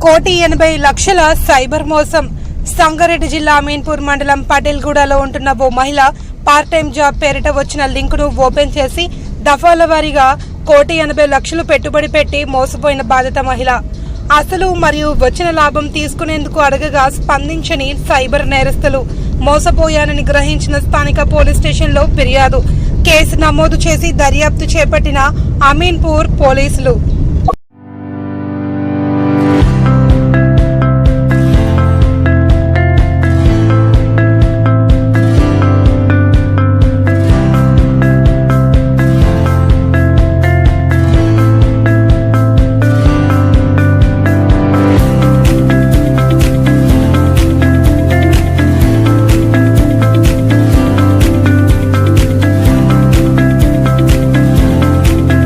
1,80,00,000 cyber మోసం. సంగారెడ్డి జిల్లా అమీన్పూర్ మండలం పటేల్గూడలో ఉంటున్న ఓ మహిళ పార్ట్ టైం జాబ్ పేరిట వచ్చిన లింకును ఓపెన్ చేసి దఫాల వారీగా 1,80,00,000 పెట్టుబడి పెట్టి మోసపోయిన బాధిత మహిళ. అసలు మరియు వచ్చిన లాభం తీసుకునేందుకు అడగగా స్పందించని సైబర్ నేరస్తులు. మోసపోయానని గ్రహించిన స్థానిక పోలీస్ స్టేషన్లో ఫిర్యాదు. కేసు నమోదు చేసి దర్యాప్తు చేపట్టిన అమీన్పూర్ పోలీసులు.